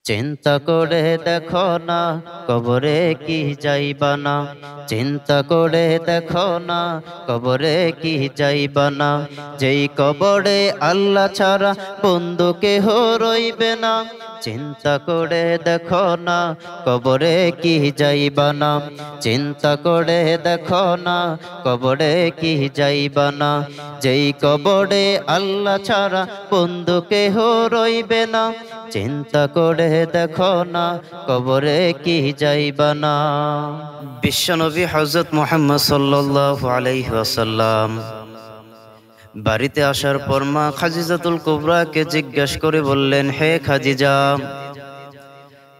চিন্তা করে দেখো না কবরে কি যাইবা না, চিন্তা করে দেখো না কবরে কি যাইবা না। যেই কবরে আল্লাহ ছাড়া বন্ধু কেহ রইবে না। চিন্তা করে দেখো না কবরে কি যাইবা না, চিন্তা করে দেখো না কবরে কি যাইবা না। যেই কবরে আল্লাহ ছাড়া বন্ধু কেহ রইবে না। চিন্তা করে দেখো না কবরে কি যাইবা না। বিশ্বনবী হযরত মুহাম্মদ সাল্লাল্লাহু আলাইহি ওয়াসাল্লাম বাড়িতে আসার পর মা খাদিজাতুল কুবরাকে জিজ্ঞাসা করে বললেন, হে খাদিজা,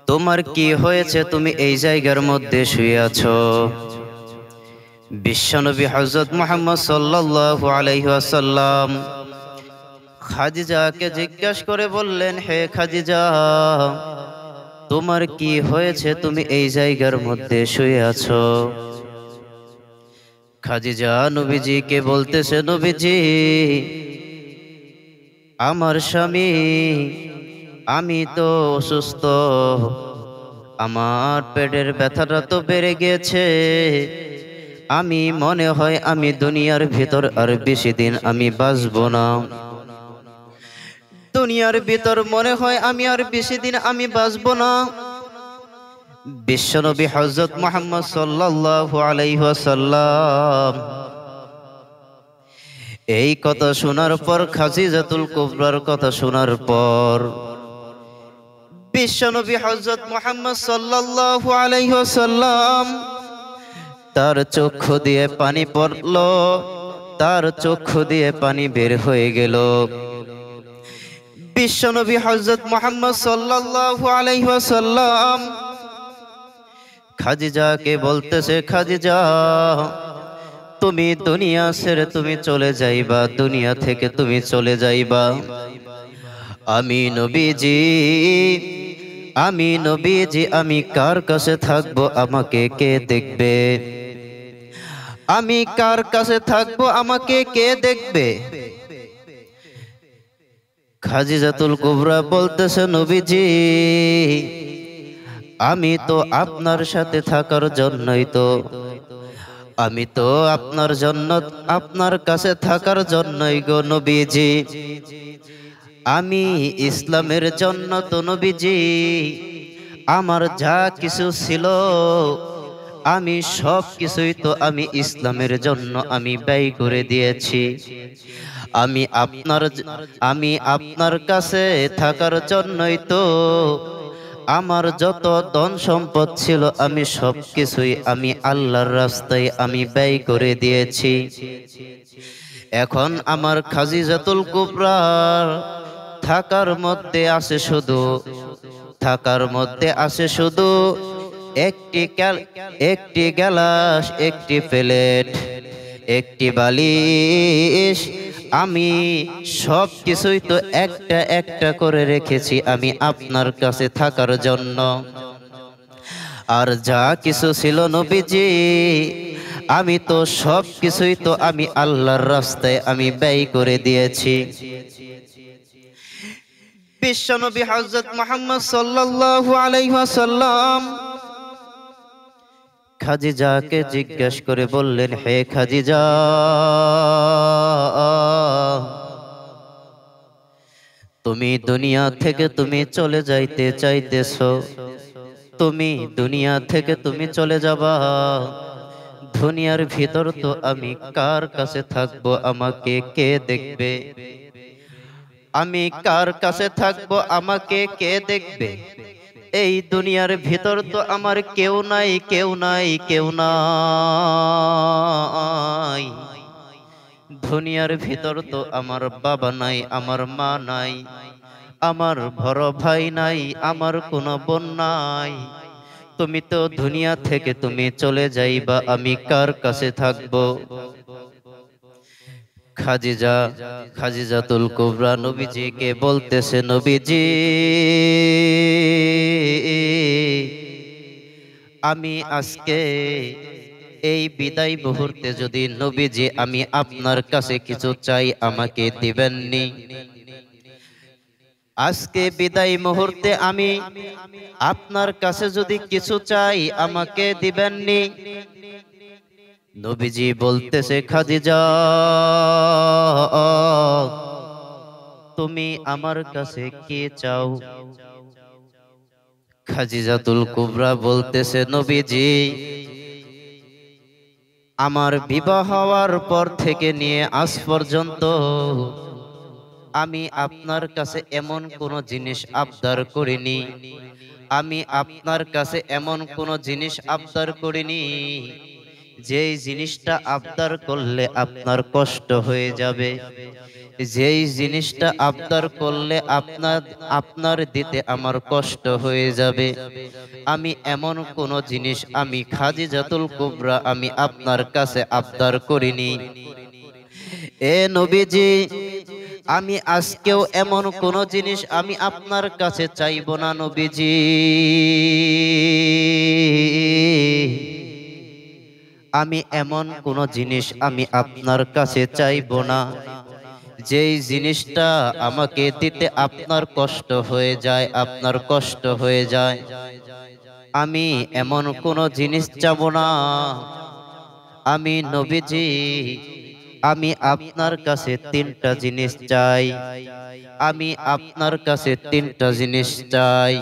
তোমার কি হয়েছে, তুমি এই জায়গার মধ্যে শুয়ে আছো? বিশ্বনবী হযরত মুহাম্মদ সাল্লাল্লাহু আলাইহি ওয়াসাল্লাম খাদিজাকে জিজ্ঞাসা করে বললেন, হে খাদিজা, তোমার কি হয়েছে, তুমি এই জায়গার মধ্যে শুয়ে আছো? খাদিজা নবীজিকে বলতেছে, নবীজি, আমার স্বামী, আমি তো অসুস্থ, আমার পেটের ব্যথাটা তো বেড়ে গেছে, আমি মনে হয় আমি দুনিয়ার ভিতর আর বেশি দিন আমি বাঁচবো না। দুনিয়ার ভিতর মনে হয় আমি আর বেশি দিন আমি বাঁচবো না। বিশ্বনবী হযরত মুহাম্মদ সাল্লাল্লাহু আলাইহি ওয়াসাল্লাম এই কথা শোনার পর, খাদিজাতুল কুবরার কথা শোনার পর, বিশ্বনবী হযরত মুহাম্মদ সাল্লাল্লাহু আলাইহি ওয়াসাল্লাম তার চক্ষু দিয়ে পানি পড়ল, তার চক্ষু দিয়ে পানি বের হয়ে গেল। বিশ্বনবী হযরত মুহাম্মদ সাল্লাল্লাহু আলাইহি ওয়াসাল্লাম খাদিজাকে বলতেছে, খাদিজা, তুমি দুনিয়া ছেড়ে তুমি চলে যাইবা, দুনিয়া থেকে তুমি চলে যাইবা। আমি নবীজি, আমি নবীজি, আমি কার কাছে থাকবো, আমাকে কে দেখবে? আমি কার কাছে থাকবো, আমাকে কে দেখবে? খাদিজাতুল কুবরা বলতেছে, নবীজি, আমি তো আপনার সাথে থাকার জন্যই তো, আমি তো আপনার জন্য, আপনার কাছে থাকার জন্যই গো নবীজি, আমি ইসলামের জন্য তো নবীজি, আমার যা কিছু ছিল আমি সব কিছুই তো আমি ইসলামের জন্য আমি ব্যয় করে দিয়েছি। আমি আপনার কাছে থাকার জন্যই তো আমার যত ধন সম্পদ ছিল আমি সব কিছুই আমি আল্লাহর রাস্তায় আমি ব্যয় করে দিয়েছি। এখন আমার খাদিজাতুল কুবরা থাকার মধ্যে আছে শুধু, থাকার মধ্যে আছে শুধু একটি গ্লাস, একটি প্লেট, একটি বালিশ। আমি সব কিছুই তো একটা একটা করে রেখেছি আমি আপনার কাছে থাকার জন্য। আর যা কিছু ছিল নবীজি, আমি তো সব কিছুই তো আমি আল্লাহর রাস্তায় আমি ব্যয় করে দিয়েছি। বিশ্বনবী হযরত মুহাম্মদ সাল্লাল্লাহু আলাইহি ওয়াসাল্লাম খাদিজাকে জিজ্ঞাসা করে বললেন, হে খাদিজা, তুমি দুনিয়া থেকে তুমি চলে যাইতে চাইতেছো, তুমি দুনিয়া থেকে তুমি চলে যাবা, দুনিয়ার ভিতর তো আমি কার কাছে থাকবো, আমাকে কে দেখবে? আমি কার কাছে থাকবো, আমাকে কে দেখবে? এই দুনিয়ার ভিতর তো আমার কেউ নাই, কেউ নাই, কেউ নাই। দুনিয়ার ভিতর তো আমার বাবা নাই, আমার মা নাই, আমার বড় ভাই নাই, আমার কোনো বোন নাই। তুমি তো দুনিয়া থেকে তুমি চলে যাইবা, আমি কার কাছে থাকবো? খাদিজাতুল কুবরা নবীজিকে বলতেছে, নবীজি, আমি আজকে এই বিদায় মুহূর্তে যদি নবীজি আমি আপনার কাছে কিছু চাই, আমাকে দিবেননি? আজকে বিদায় মুহূর্তে আমি আপনার কাছে যদি কিছু চাই আমাকে দিবেননি। নবীজি বলতেছে, খাদিজা তুমি আমার কাছে কি চাও? খাদিজাতুল কুবরা বলতেছে, নবীজি আমার বিবাহ হওয়ার পর থেকে নিয়ে আজ পর্যন্ত আমি আপনার কাছে এমন কোন জিনিস আবদার করিনি, আমি আপনার কাছে এমন কোন জিনিস আবদার করিনি যেই জিনিসটা আবদার করলে আপনার কষ্ট হয়ে যাবে, যেই জিনিসটা আবদার করলে আপনার দিতে আমার কষ্ট হয়ে যাবে। আমি এমন কোন জিনিস আমি খাদিজাতুল কুবরা আমি আপনার কাছে আবদার করিনি। এ নবীজি আমি আজকেও এমন কোন জিনিস আমি আপনার কাছে চাইব না নবীজি। আমি এমন কোন জিনিস আমি আপনার কাছে চাইব না যেই জিনিসটা আমাকে দিতে আপনার কষ্ট হয়ে যায়, আপনার কষ্ট হয়ে যায়। আমি এমন কোন জিনিস চাব না। আমি নবীজি আমি আপনার কাছে তিনটা জিনিস চাই, আমি আপনার কাছে তিনটা জিনিস চাই।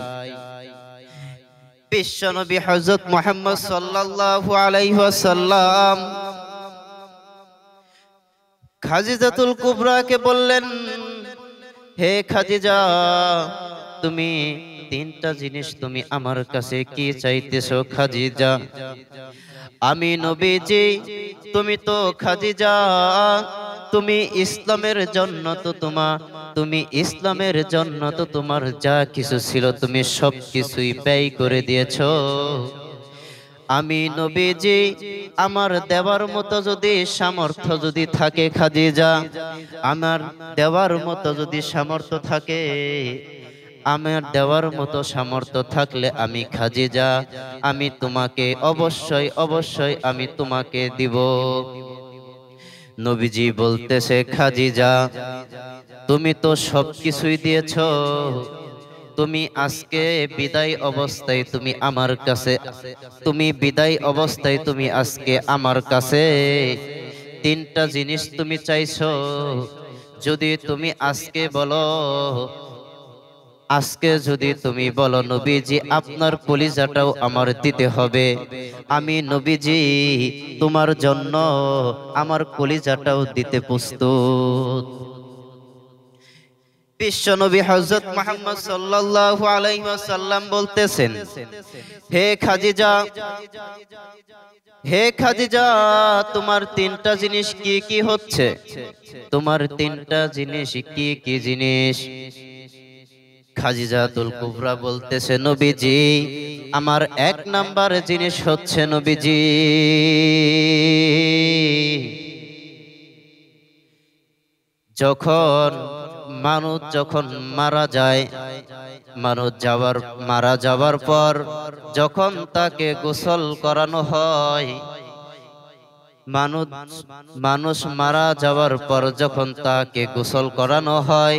বিশ্বনবী হযরত মুহাম্মদ সাল্লাল্লাহু আলাইহি ওয়াসাল্লাম খাদিজাতুল কুবরাকে বললেন, হে খাদিজা তুমি তিনটা জিনিস তুমি আমার কাছে কি চাইতেছো খাদিজা? আমি নবীজি তুমি তো খাদিজা তুমি ইসলামের জন্য তো তুমি ইসলামের জন্য তো তোমার যা কিছু ছিল তুমি সব কিছুই ব্যয় করে দিয়েছো। আমি নবীজি আমার দেওয়ার মতো যদি সামর্থ্য যদি থাকে খাদিজা, আমার দেওয়ার মতো যদি সামর্থ্য থাকে, আমার দেওয়ার মতো সামর্থ্য থাকলে আমি খাদিজা আমি তোমাকে অবশ্যই অবশ্যই আমি তোমাকে দিব। নবীজি বলতেছে, খাদিজা তুমি তো সবকিছুই দিয়েছো, তুমি আজকে বিদায় অবস্থায় তুমি আমার কাছে তুমি বিদায় অবস্থায় তুমি আজকে আমার কাছে তিনটা জিনিস তুমি চাইছো। যদি তুমি আজকে যদি তুমি বলো নবীজি আপনার কলিজাটাও আমার দিতে হবে, আমি নবীজি তোমার জন্য আমার কলিজাটাও দিতে প্রস্তুত। বিশ্বনবী হযরত মুহাম্মদ সাল্লাল্লাহু আলাইহি ওয়াসাল্লাম বলতেছেন, হে খাদিজা হে খাদিজা তোমার তিনটা জিনিস কি কি হচ্ছে? তোমার তিনটা জিনিস কি কি জিনিস? খাদিজাতুল কুবরা বলতেছে, নবীজি আমার এক নাম্বার জিনিস হচ্ছে নবীজি যখন যখন মারা যায়, মারা যাওয়ার পর যখন তাকে গোসল করানো হয়, মানুষ মারা যাওয়ার পর যখন তাকে গোসল করানো হয়,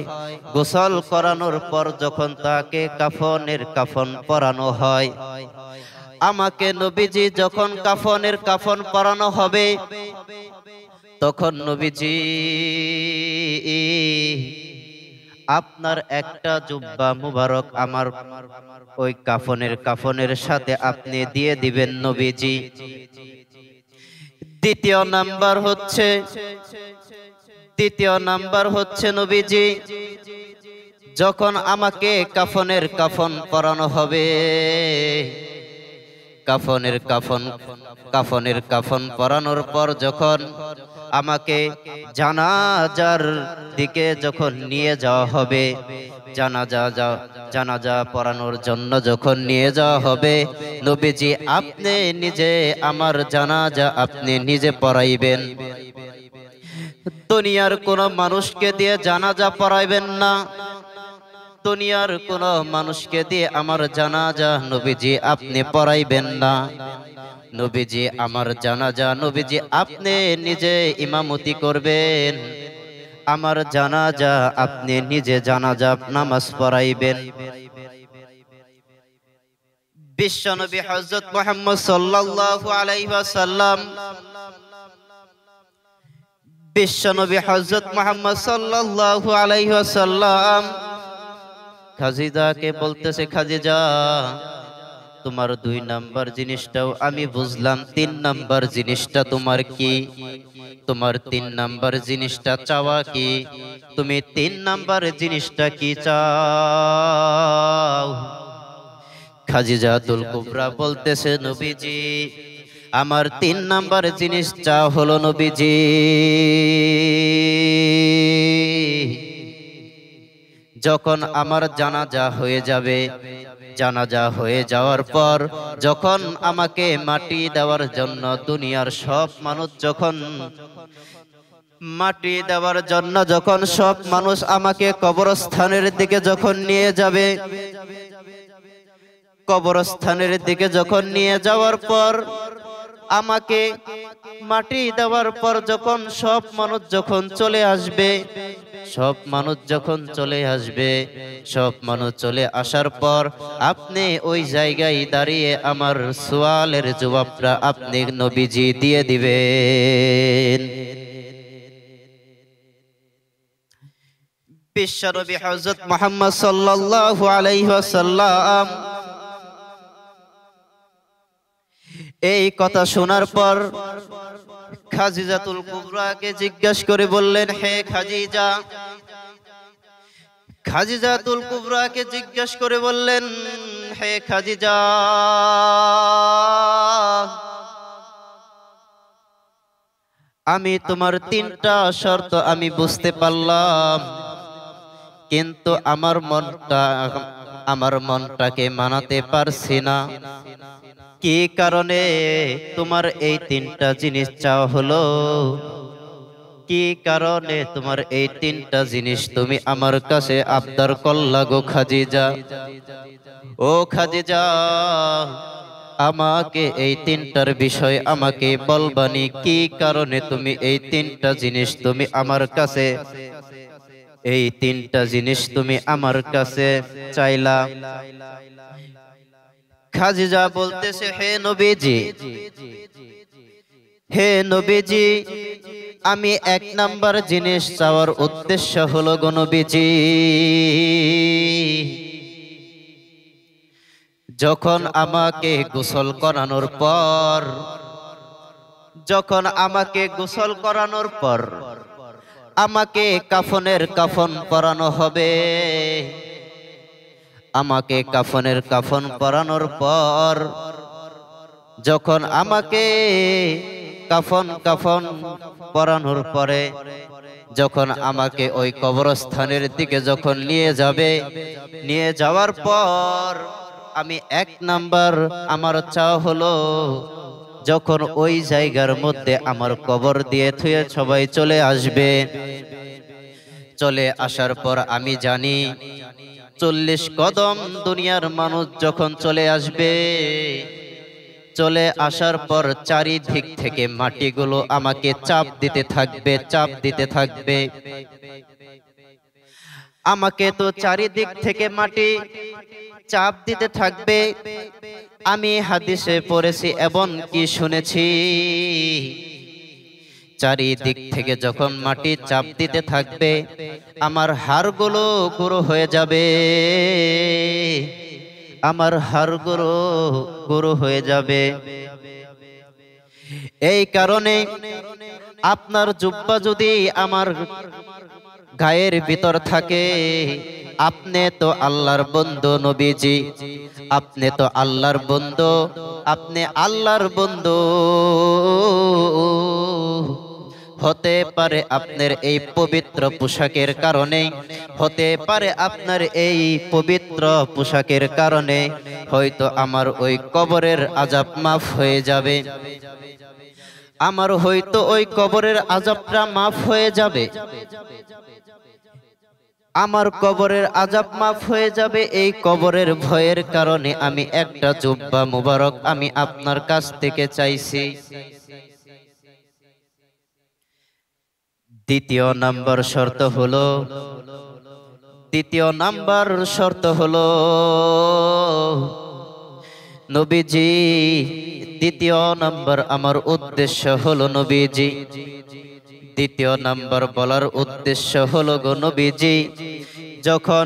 গোসল করানোর পর যখন তাকে কাফন পরানো হয়, আমাকে নবীজি যখন কাফন পরানো হবে তখন নবীজি আপনার একটা জুব্বা মুবারক আমার ওই কাফনের সাথে আপনি দিয়ে দিবেন নবীজি। দ্বিতীয় নাম্বার হচ্ছে নবীজি যখন আমাকে কাফন পরানো হবে, কাফনের কাফন পরানোর পর যখন আমাকে জানাজার দিকে যখন নিয়ে যাওয়া হবে, জানাজা পড়ানোর জন্য যখন নিয়ে যাওয়া হবে, নবীজি আপনি নিজে আমার জানাজা আপনি নিজে পড়াইবেন। দুনিয়ার কোন মানুষকে দিয়ে জানাজা পড়াইবেন না, দুনিয়ার কোন মানুষকে দিয়ে আমার জানাজা নবীজি আপনি পড়াইবেন না। নবীজি আমার জানাজা নবীজি আপনি নিজে ইমামতি করবেন, আমার জানাজা আপনি নিজে জানাজা নামাজ পড়াইবেন। বিশ্বনবী হযরত মুহাম্মদ সাল্লাল্লাহু আলাইহি ওয়াসাল্লাম বিশ্বনবী হযরত মুহাম্মদ সাল্লাল্লাহু আলাইহি ওয়াসাল্লাম খাদিজাকে বলতেছে, খাদিজা তোমার 2 নাম্বার জিনিসটাও আমি বুঝলাম, 3 নাম্বার জিনিসটা তোমার কি? তোমার 3 নাম্বার জিনিসটা চাওয়া কি? তুমি 3 নাম্বার জিনিসটা কি চাও? খাদিজাতুল কুবরা বলতেছে, নবীজি আমার 3 নাম্বার জিনিস চাওয়া হলো, নবীজি যখন আমার জানাজা হয়ে যাবে, জানাজা হয়ে যাওয়ার পর যখন আমাকে মাটি দেওয়ার জন্য দুনিয়ার সব মানুষ যখন মাটি দেওয়ার জন্য যখন সব মানুষ আমাকে কবরস্থানের দিকে যখন নিয়ে যাবে, কবরস্থানের দিকে যখন নিয়ে যাওয়ার পর আমাকে মাটি দেওয়ার পর যখন সব মানুষ যখন চলে আসবে, সব মানুষ যখন চলে আসবে, সব মানুষ চলে আসার পর আপনি ওই জায়গায় দাঁড়িয়ে আমার সওয়ালের জবাবটা আপনি নবীজি দিয়ে দিবেন। বিশ্বনবী হযরত মুহাম্মদ সাল্লাল্লাহু আলাইহি ওয়াসাল্লাম এই কথা শোনার পর খাদিজাতুল কুবরাকে জিজ্ঞাসা করে বললেন, হে খাদিজা, খাদিজাতুল কুবরাকে জিজ্ঞাসা করে বললেন, হে খাদিজা আমি তোমার 3টা শর্ত আমি বুঝতে পারলাম, কিন্তু আমার মনটাকে মানাতে পারছি না। কি কারণে তোমার এই 3টা জিনিস চাওয়া হলো? কি কারণে তোমার এই 3টা জিনিস তুমি আমার কাছে আবদার করলা গো খাদিজা? ও খাদিজা আমাকে এই 3টার বিষয় আমাকে বলবানি, কি কারণে তুমি এই 3টা জিনিস তুমি আমার কাছে, এই 3টা জিনিস তুমি আমার কাছে চাইলা? খাদিজা বলতেছে, হে নবীজি, হে নবীজি আমি 1 নাম্বার জিনিস চাওয়ার উদ্দেশ্য হলো গো নবীজি, যখন আমাকে গোসল করানোর পর, যখন আমাকে গোসল করানোর পর আমাকে কাফনের কাফন পরানো হবে, আমাকে কাফনের কাফন পরানোর পর যখন আমাকে কাফন পরানোর পরে যখন আমাকে ওই কবরস্থানের দিকে যখন নিয়ে যাবে, নিয়ে যাওয়ার পর আমি 1 নাম্বার আমার চাওয়া হলো, যখন ওই জায়গার মধ্যে আমার কবর দিয়ে থুয়ে সবাই চলে আসবে, চলে আসার পর আমি জানি 40 কদম দুনিয়ার মানুষ যখন চলে আসবে, চলে আসার পর চারিদিক থেকে মাটিগুলো আমাকে চাপ দিতে থাকবে, চাপ দিতে থাকবে। আমাকে তো চারিদিক থেকে মাটি চাপ দিতে থাকবে। আমি হাদিসে পড়েছি এবং কি শুনেছি, চারিদিক থেকে যখন মাটি চাপ দিতে থাকবে আমার হাড়গুলো গুঁড়ো হয়ে যাবে, আমার হাড়গুলো গুঁড়ো হয়ে যাবে। এই কারণে আপনার জুব্বা যদি আমার গায়ের ভিতর থাকে, আপনি তো আল্লাহর বন্ধু নবীজি, আপনি তো আল্লাহর বন্ধু, আপনি আল্লাহর বন্ধু। হতে পারে আপনার এই পবিত্র পোশাকের কারণে, হতে পারে আপনার এই পবিত্র পোশাকের কারণে হয়তো আমার ওই কবরের আযাব মাফ হয়ে যাবে, আমার হয়তো ওই কবরের আযাবটা মাফ হয়ে যাবে, আমার কবরের আযাব মাফ হয়ে যাবে। এই কবরের ভয়ের কারণে আমি একটা জুব্বা মুবারক আমি আপনার কাছ থেকে চাইছি। দ্বিতীয় নাম্বার শর্ত হলো নবীজি, দ্বিতীয় নাম্বার আমার উদ্দেশ্য হলো নবীজি, দ্বিতীয় নাম্বার বলার উদ্দেশ্য হলো গো নবীজি, যখন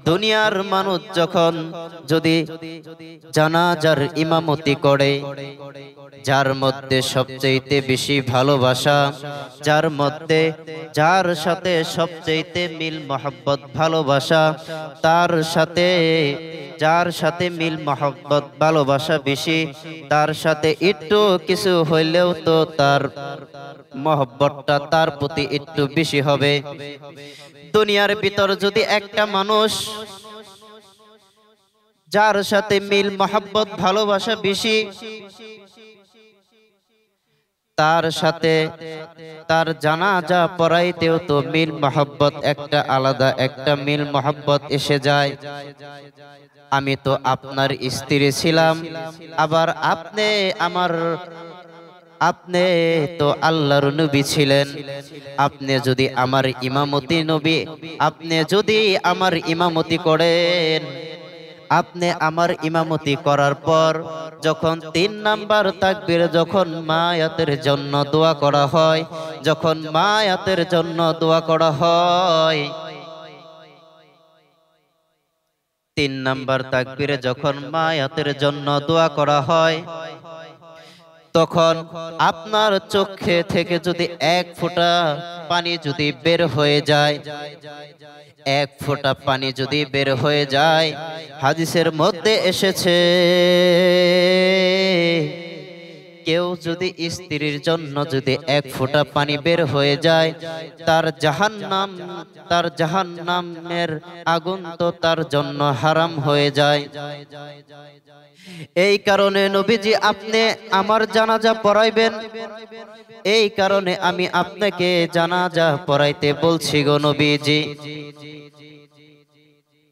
দুনিয়ার মানুষ যখন যদি জানাজার ইমামতি করে, যার মধ্যে সবচেয়ে বেশি ভালোবাসা, যার মধ্যে যার সাথে সবচেয়ে মিল মহব্বত ভালোবাসা, তার সাথে যার সাথে মিল মহব্বত ভালোবাসা বেশি, তার সাথে একটু কিছু হইলেও তো তার মহব্বতটা তার প্রতি একটু বেশি হবে। দুনিয়ার ভিতর যদি একটা মানুষ যার সাথে মিল মহব্বত ভালোবাসা বেশি, তার সাথে তার জানাজা পড়াইতেও তো মিল মহব্বত একটা আলাদা একটা মিল মহব্বত এসে যায়। আমি তো আপনার স্ত্রী ছিলাম, আবার আপনি তো আল্লাহর নবী ছিলেন। আপনি যদি আমার ইমামতি করেন, আপনি আমার ইমামতি করার পর যখন 3 নাম্বার তাকবীর যখন মায়াতের জন্য দোয়া করা হয়, যখন মায়াতের জন্য দোয়া করা হয়, 3 নাম্বার তাকবীরে যখন মায়াতের জন্য দোয়া করা হয়, তখন আপনার চোখে থেকে যদি 1 ফোঁটা পানি যদি বের হয়ে যায়, 1 ফোঁটা পানি যদি বের হয়ে যায়, হাদিসের মধ্যে এসেছে কেউ যদি স্ত্রীর জন্য যদি 1 ফোঁটা পানি বের হয়ে যায়, তার জাহান্নামের আগুন তো তার জন্য হারাম হয়ে যায়। এই কারণে নবীজি আপনি আমার জানাজা পড়াইবেন, এই কারণে আমি আপনাকে জানাজা পড়াইতে বলছি গো নবীজি।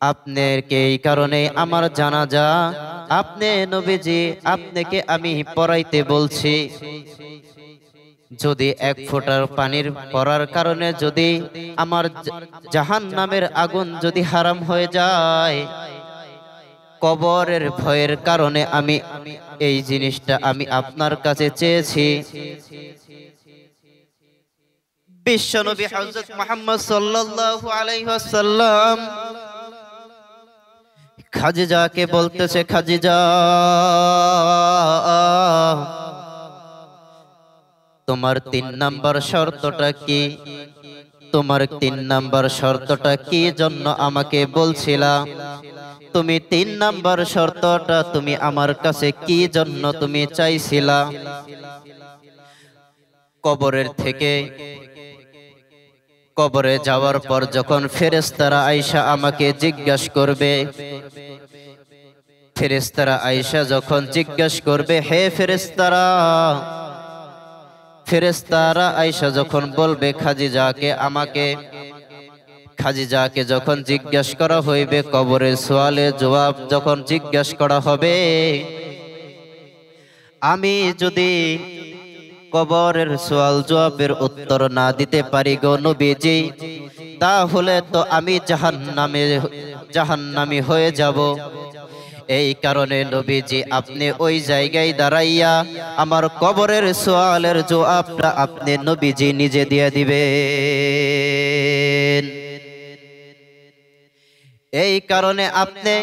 আপনাকে এই কারণে আমার জানাজা আপনি নবীজি আপনাকে আমি পড়াইতে বলছি। যদি 1 ফোঁটার পানির পড়ার কারণে যদি আমার জাহান্নামের আগুন যদি হারাম হয়ে যায়, কবরের ভয়ের কারণে আমি এই জিনিসটা আমি আপনার কাছে চেয়েছি। বিশ্বনবী হযরত মুহাম্মদ সাল্লাল্লাহু আলাইহি ওয়াসাল্লাম খাদিজাকে বলতেছে, খাদিজা তোমার 3 নাম্বার শর্তটা কি? তোমার 3 নাম্বার শর্তটা কি জন্য আমাকে বলছিলা? তুমি 3 নাম্বার শর্তটা তুমি আমার কাছে কি জন্য তুমি চাইছিলা? কবরে যাওয়ার পর যখন ফেরেশতারা আয়েশা আমাকে জিজ্ঞাসা করবে, ফেরেশতারা আয়েশা যখন জিজ্ঞাসা করবে, হে ফেরেশতারা আয়েশা যখন বলবে খাদিজাকে যখন জিজ্ঞাসা করা হইবে, কবরের সওয়ালের জবাব যখন জিজ্ঞাসা করা হবে, আমি যদি কবরের সওয়াল জবাবের উত্তর না দিতে পারি গো নবীজি, তাহলে তো আমি জাহান্নামী হয়ে যাব। এই কারণে নবীজি আপনি ওই জায়গায় দাঁড়াইয়া আমার কবরের সওয়ালের জবাবটা আপনি নবীজি নিজে দিয়ে দিবেন। এই কারণে আপনি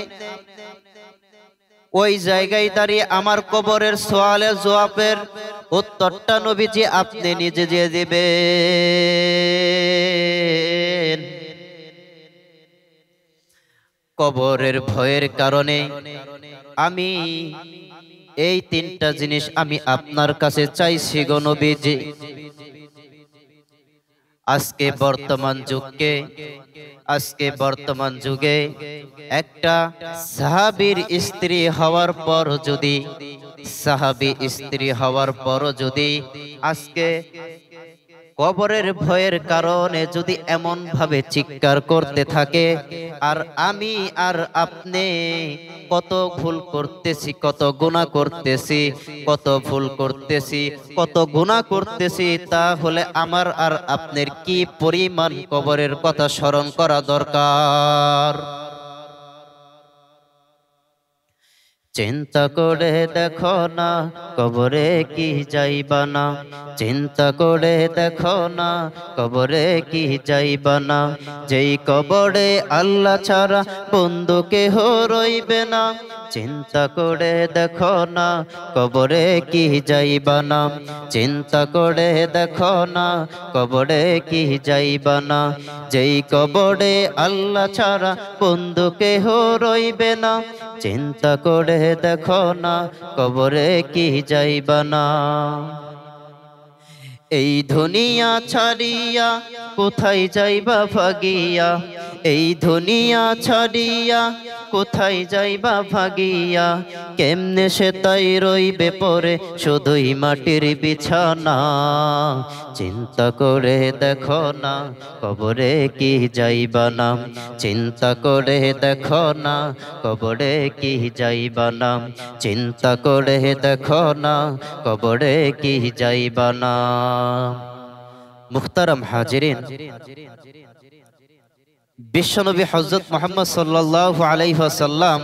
ওই জায়গায় দাঁড়িয়ে আমার কবরের সওয়ালের জবাবের উত্তরটা নবীজি আপনি নিজে দিয়ে দিবেন। কবরের ভয়ের কারণে আমি এই 3টা জিনিস আমি আপনার কাছে চাইছি গো নবীজি। আজকে বর্তমান যুগে একটা সাহাবীর স্ত্রী হওয়ার পর যদি আজকে কবরের ভয়ের কারণে যদি এমন ভাবে চিৎকার করতে থাকে, আর আমি আর আপনি কত ভুল করতেছি, কত গুনাহ করতেছি, কত ভুল করতেছি, কত গুনাহ করতেছি, তাহলে আমার আর আপনার কি পরিমাণ কবরের কথা স্মরণ করা দরকার। চিন্তা করে দেখো না কবরে কি যাইবা না, চিন্তা করে দেখো না কবরে কি যাইবা না, যেই কবরে আল্লাহ ছাড়া বন্ধু কেহ রইবে না। চিন্তা করে দেখো না কবরে কি যাইবা না, চিন্তা করে দেখো না কবরে কি যাইবা না, যেই কবরে আল্লাহ ছাড়া বন্ধু কেহ রইবে না। চিন্তা করে দেখো না কবরে কি যাইবা না। এই দুনিয়া ছাড়িয়া কোথায় যাইবা ভাগিয়া, এই দুনিয়া ছাড়িয়া কোথায় যাইবা ভাগিয়া, কেমনে সে তাই রইবে পরে শুধুই মাটির বিছানা। চিন্তা করে দেখো না কবরে কি যাইবা না, চিন্তা করে দেখো না কবরে কি যাইবা না, চিন্তা করে দেখো না কবরে কি যাইবা না। মুহতারাম হাজিরিন, বিশ্বনবী হযরত মুহাম্মদ সাল্লাল্লাহু আলাইহি ওয়াসাল্লাম,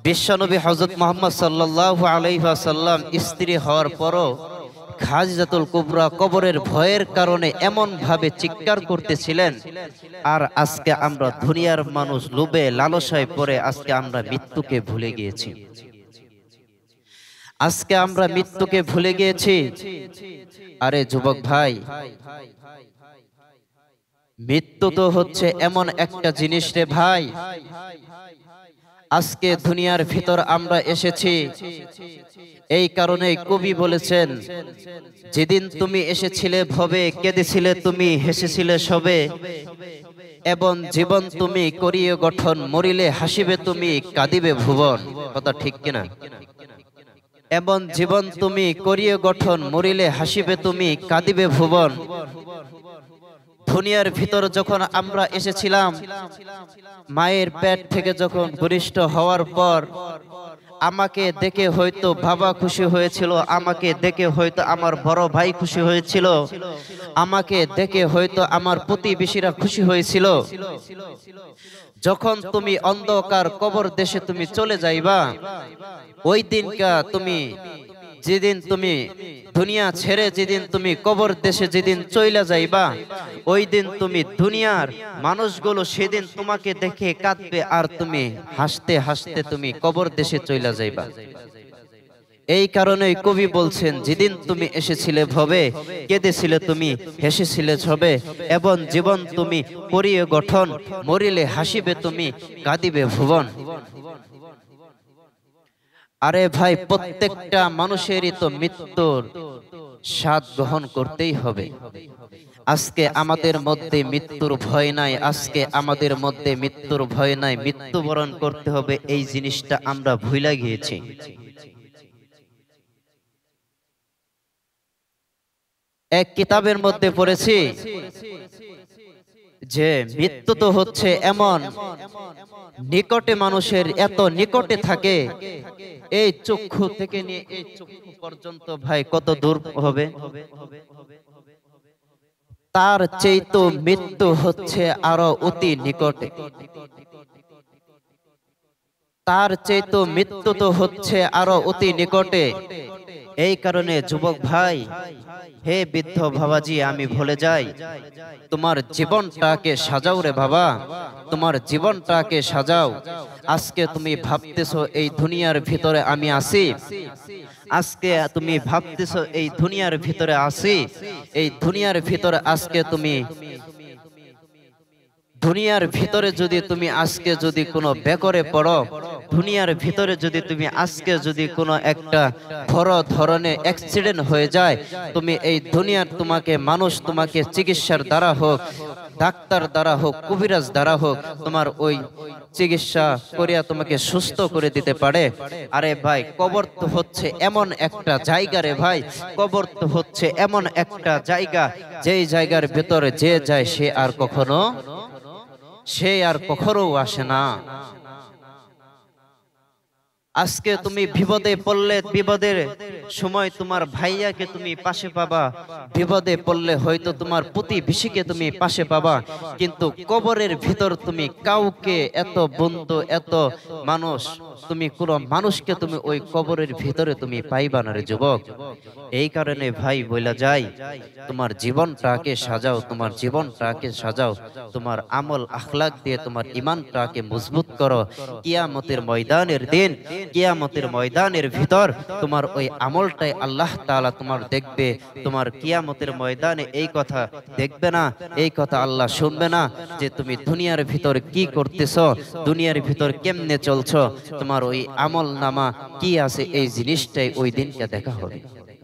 বিশ্বনবী হযরত মুহাম্মদ সাল্লাল্লাহু আলাইহি ওয়াসাল্লাম স্ত্রী হওয়ার পরও খাদিজাতুল কুবরা কবরের ভয়ের কারণে এমন ভাবে চিৎকার করতেছিলেন। আর আজকে আমরা দুনিয়ার মানুষ লোভে লালসায় পড়ে আজকে আমরা মৃত্যুকে ভুলে গিয়েছি, আজকে আমরা মৃত্যুকে ভুলে গিয়েছি। আরে যুবক ভাই, মৃত্যু তো হচ্ছে এমন একটা জিনিস রে ভাই, আজকে দুনিয়ার ভিতর আমরা এসেছি এই কারণে কবি বলেছেন, যেদিন তুমি এসেছিলে ভবে কেঁদেছিলে তুমি হেসেছিলে সবে, এবং জীবন তুমি করিয়ে গঠন মরিলে হাসিবে তুমি কাঁদিবে ভুবন। কথা ঠিক কিনা? এবং জীবন তুমি করিয়ে গঠন মরিলে হাসিবে তুমি কাঁদিবে ভুবন। দুনিয়ার ভিতর যখন আমরা এসেছিলাম, মায়ের পেট থেকে যখন গরিষ্ঠ হওয়ার পর আমাকে দেখে হয়তো বাবা খুশি হয়েছিল, আমাকে দেখে হয়তো আমার বড় ভাই খুশি হয়েছিল, আমাকে দেখে হয়তো আমার প্রতিবেশীরা খুশি হয়েছিল। যখন তুমি অন্ধকার কবর দেশে তুমি চলে যাইবা, ওই দিনকা তুমি যেদিন তুমি দুনিয়া ছেড়ে যেদিন তুমি কবর দেশে যেদিন চইলা যাইবা, ওই দিন তুমি দুনিয়ার মানুষগুলো সেদিন তোমাকে দেখে কাঁদবে, আর তুমি হাসতে হাসতে তুমি কবর দেশে চইলা যাইবা। এই কারণেই কবি বলছেন, যেদিন তুমি এসেছিলে ভবে কেঁদেছিলে তুমি হেসেছিলে ছবে, এবং জীবন তুমি করিয়ে গঠন মরিলে হাসিবে তুমি কাঁদিবে ভুবন। আরে ভাই, প্রত্যেকটা মানুষেরই তো মৃত্যুর স্বাদ গ্রহণ করতেই হবে। আজকে আমাদের মধ্যে মৃত্যুর ভয় নাই, আজকে আমাদের মধ্যে মৃত্যুর ভয় নাই, মৃত্যুবরণ করতে হবে এই জিনিসটা আমরা ভুলে গিয়েছি। এক কিতাবের মধ্যে পড়েছি যে মৃত্যু তো হচ্ছে এমন নিকটে, মানুষের এত নিকটে থাকে, এই চক্ষু থেকে নিয়ে এই চক্ষু পর্যন্ত ভাই কত দূর হবে। তার চেয়ে মৃত্যু হচ্ছে আরো অতি নিকটে, তার চেয়ে মৃত্যু তো হচ্ছে আরো অতি নিকটে। এই কারণে যুবক ভাই, হে বৃদ্ধ বাবাজি, আমি ভুলে যাই, তোমার জীবনটাকে সাজাও রে বাবা, তোমার জীবনটাকে সাজাও। আজকে তুমি ভাবতেছো এই দুনিয়ার ভিতরে আমি আছি, আজকে তুমি ভাবতেছো এই দুনিয়ার ভিতরে আছি, এই দুনিয়ার ভিতরে আজকে তুমি দুনিয়ার ভিতরে যদি তুমি আজকে যদি কোনো বেকরে পড়ো, দুনিয়ার ভিতরে যদি তুমি আজকে যদি কোনো একটা বড় ধরনের অ্যাক্সিডেন্ট হয়ে যায়, তুমি এই দুনিয়ার তোমাকে মানুষ তোমাকে চিকিৎসার দ্বারা হোক ডাক্তার দ্বারা হোক, কবিরাজ দ্বারা হোক, তোমার ওই চিকিৎসা করিয়া তোমাকে সুস্থ করে দিতে পারে। আরে ভাই, কবর তো হচ্ছে এমন একটা জায়গা রে ভাই, কবর তো হচ্ছে এমন একটা জায়গা, যেই জায়গার ভেতরে যে যায় সে আর কখনো আসে না। আজকে তুমি বিপদে পড়লে, বিপদের সময় তোমার ভাইয়াকে তুমি পাশে পাবা, বিপদে পড়লে হয়তো তোমার প্রতিবেশীকে তুমি পাশে পাবা, কিন্তু কবরের ভিতর তুমি কাউকে, এত বন্ধু, এত মানুষ, তুমি কোনো মানুষকে তুমি ওই কবরের ভিতরে তুমি পাইবা না রে যুবক। এই কারণে ভাই বইলা যাই, তোমার জীবনটাকে সাজাও, তোমার জীবনটাকে সাজাও, তোমার আমল আখলাক দিয়ে তোমার ঈমানটাকে মজবুত করো। কিয়ামতের ময়দানের দিন, কিয়ামতের ময়দানের ভিতর তোমার ওই আমলটাই আল্লাহ তাআলা তোমার দেখবে। তোমার কিয়ামতের ময়দানে এই কথা দেখবে না, এই কথা আল্লাহ শুনবে না যে তুমি দুনিয়ার ভিতর কি করতেছো, দুনিয়ার ভিতর কেমনে চলছো, তোমার ওই আমল নামা কি আছে, এই জিনিসটাই ওই দিনকে দেখা হবে।